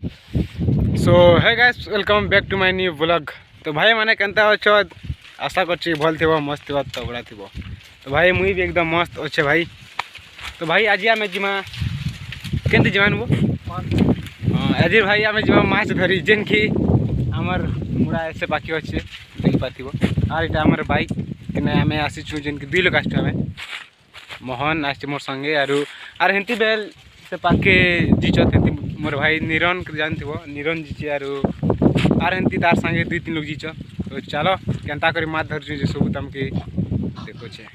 So hey guys welcome back to my new vlog. तो भाई मैंने केनता अच्छो आशा कर भल थो मस्त थो तगड़ा थो। तो भाई मुई भी एकदम मस्त अच्छे भाई। तो भाई आज आम जीमा के जीवान वो आज भाई आम जीमा माछ धरी जेन कि आमर मुड़ा ऐसे बाकी अच्छे देखी पाथो। और ये आमर बाइक कि आम आसीचु जेन कि 2 लोग आसचु आम मोहन आस मोर संगे आर हेंती बेल से पाके जीचत मोर भाई निरन जान थो निरन जीचे आर हेंती तार संगे 2-3 लोग जीच। तो चलो केनता कर माछ धरचु सब तुमके देखोचे।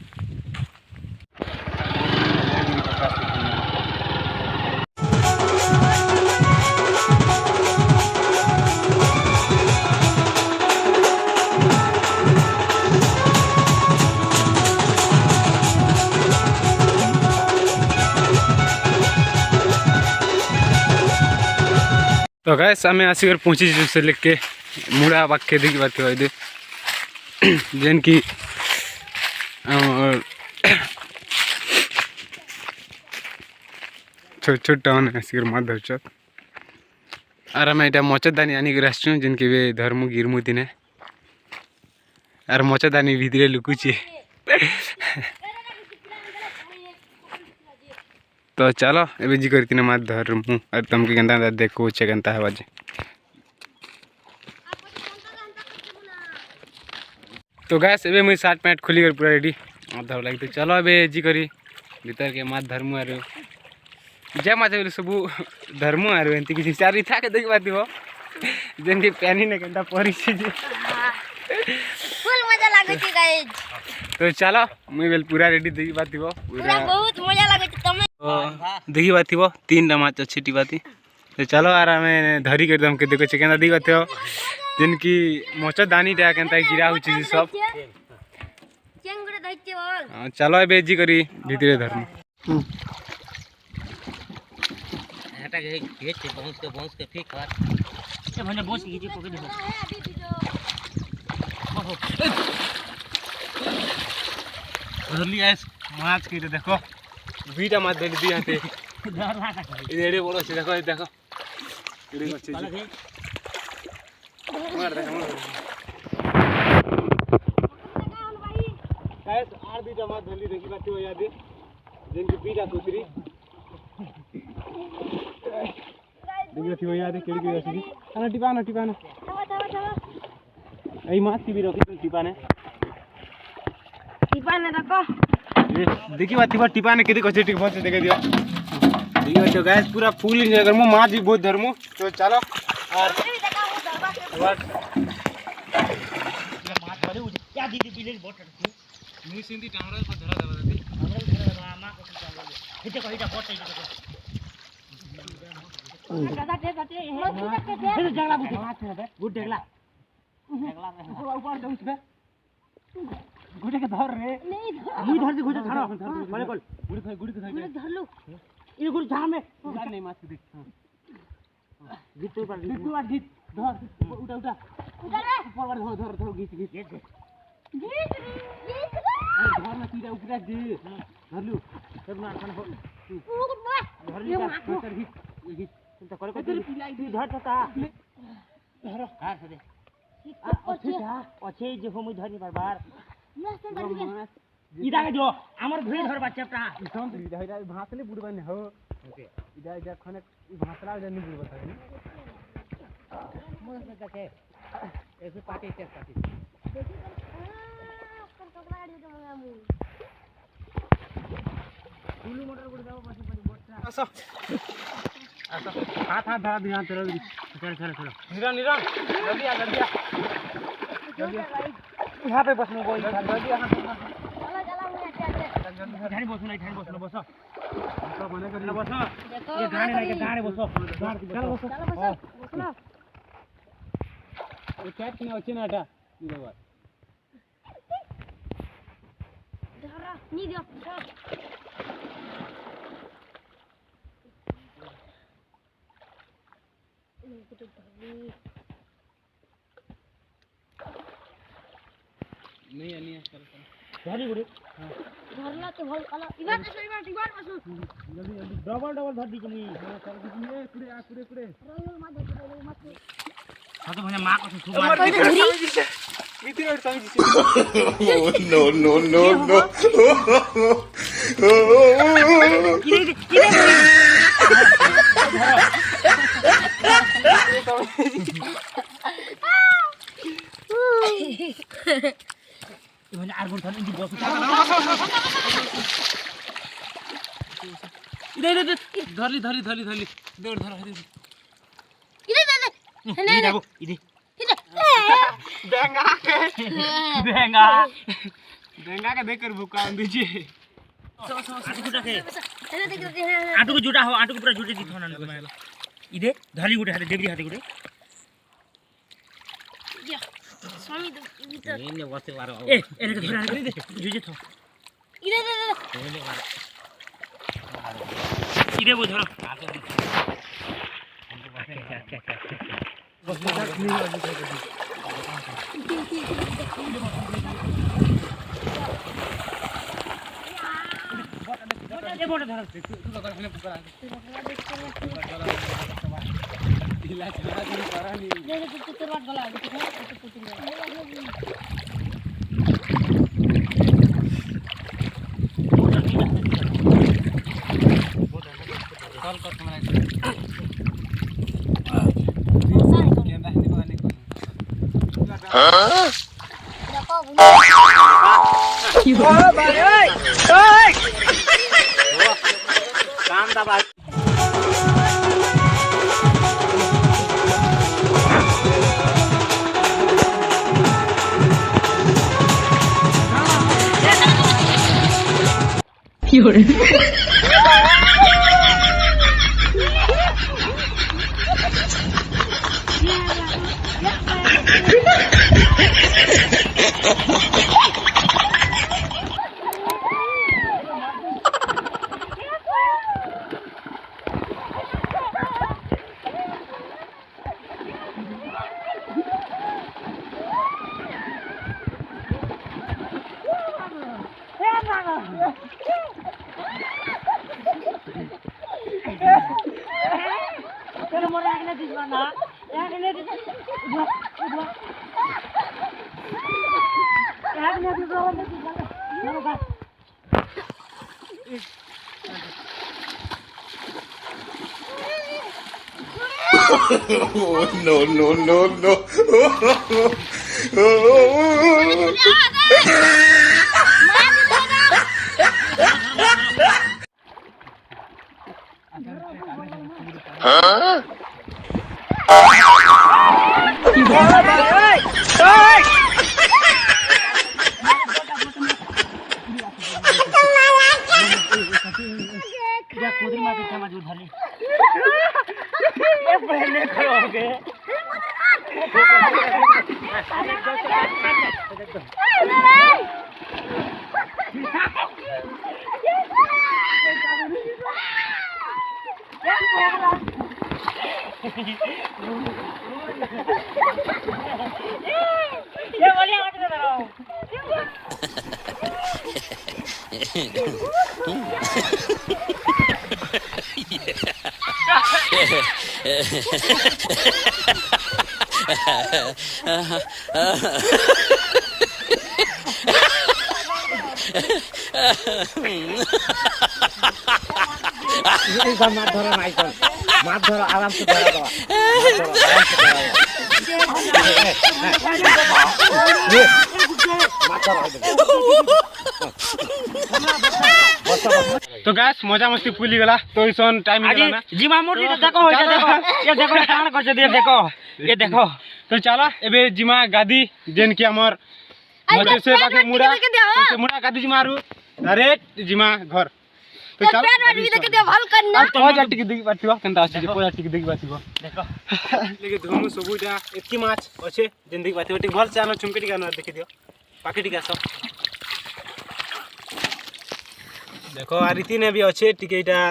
तो गैस आम आसिक पहुँची से लेके मुड़ा पाखे देखी पाते जेन कि छोट छोट टाउन आसिक माछ धरच और आम यहाँ मचदानी आनिक आसचु जेन कि धर्मु गिरमु दिने और मचदानी भितरे लुकुचे। तो चलो एबे जी करती माछ धरमु और तुमके केनता देखो केनता है बाजे। तो गैस एबे मुई शर्ट पैंट खोली कर पूरा रेडी धर लगी। तो चलो एबे जी करी भीतर के माछ धरमु आरो जे माछ बोले सब धरमु आरो एंती किसी चारी था के देख पाती हो जेन कि पानी ने केनता परी छी फुल मजा लागे छी गाइस। तो चलो मुई बेल पूरा रेडी देखी पाती हो पूरा बहुत मजा लागे छी तमे देखी पाती हो 3 माछ अच्छी टिपाती। तो चलो आर आम धरी कर दम के देखो छे केनता देखी पाते हो जेन कि मचदानी टा केनता गिरा होची सब। चेंगुड़े दैते बोल चलो एबे जी करी भीतरे धरमु हटा के घेच के पहुंच के ठीक कर ए भने बोस घिचे पकड़ दे धरली गाइस माछ के देखो बीटा माछ धरी दी आते डर लागा एड़े बड़ो से देखो देखो एड़े अच्छे चल के मार देखो गाइस आर बीटा माछ धरली देखी बात हो याद जेन की बीटा कुतरी देखी थी याद केड़ी केड़ी आसी आना टिपाना टिपाना ए माछ की भी रोकी टिपाने टिपाने रखो ये देखी बात थी टिपाने केदी कछे ठीक बहुत से देखे दियो देखी बात गाइस पूरा फुल एंजॉय करमु माछ भी बहुत धरमु। तो चलो और माछ भले क्या दीदी बिले बोट मुई सिंधी टांगरा पर धरा देबा दीदी हमरा मामा को चल हिते कहिटा बोट दादा दे दे जंगला बुट देखला ऊपर दे उसबे गुटे के धर रे नहीं मुई धर दे गुटे छाड़ो बोले बोल गुड़ी के मैं धर लूं ये गुड़ झाड़ में जान नहीं माछ के देख गिट्टू पर गिट्टू आ गिट धर उठा उठा उधर रे ऊपर धर घिच घिच गीत धर ना सीधा ऊपर दे धर लू सब ना खाना हो धर ली कर घिच घिच तो करे को धर ता धर हां से दे अच्छे जे हम धर नहीं बार इदा के जो हमर भई धर बच्चा ता इथन इदा इदा भासले बुड़बा ने हो इदा इदा खने भासला जनी बुड़बा था मोर से के ऐसे party test party full motor गुड़ दाओ पासी बोट आसा आसा हाथ धरा ध्यान तेरा चल निरन निरन जल्दी आ जल्दी यहाँ पे बसने को जल्दी यहाँ ठाणी बसो बसो तो बने कर बसो ये गाने नहीं के गाने बसो चलो बसो चलो बस ना ये कैट ने अच्छे नाटा ये बात धरा नी दियो नहीं आनी है चल ଧରି ଗୁଡେ ଧରଲା ତ ଭଲ କଲା ଇବାର ବସୁ ଜଲ୍ଦି ଜଲ୍ଦି ଡବଲ ଡବଲ ଧରି ଦେଇଛି ମୁଇଁ ରୋଲ ମାଦେ ମାଦେ ସତ ମାନେ ମା କଥା ତୁ তোমার ମାର ভিতরে ওর সঙ্গে দিছি no, no, no, no. মানে আর কোন ধরে বস ইদে ইদে ধরলি ধরলি ধরলি ধরলি দৌড় ধর ধর ইদে দে ইদে যাবো ইদে ইদে বেঙ্গা বেঙ্গা बेंगा के देख कर भूखा दीजिए आटू जुटा के হেনে দেখ দে आटू को जुटा हो आटू को पूरा जुटे दी थोना इदे धरली गुटे हाथे देबरी हाथे गुटे ইয়া স্বামী ভিতর এনে বসে পারো এ এনে ধরে হাতে দে জুজে থো ইদে দে এনে মার ইদে বো ধরো ये बोट धर तू तो कर हने पुकार ढीला चला दी करा नहीं दे तू तेरे बात गला कॉल कर तुम्हारे केंदा नहीं को नहीं काम दबा चलो मोरे आगले दिसवाना आगले दिस आगले दिसवाना मोरे का Oh, no, no, no, no. Huh? या कुदरी माटी छमा जो धरली ये पहले करोगे ये बोलिए मत करो मार धरो माइकल मार धरो आराम से धरो दवा तो गैस मजा मस्ती पुली गला तो इसन टाइम आगे मिला ना जी मामूर देखो ये देखो कान कर दे देखो ये देखो तो चला एबे जिमा गादी जेन की हमर मजे से बाके मुड़ा तो से मुड़ा गादी जिमा आरु डायरेक्ट जिमा घर तो चल ভাল करना तो जा टिक दिख बातिबा केनता अछि जे पोजा टिक दिख बातिबा देखो लेके धोमु सबुटा एतकी माछ अछि जेन दिख बातिबा टिक भल से आनो चुमके टिक आनो देखि दियो बाकी टिक आसो देखो आ रीति ने भी अच्छे टिके इटा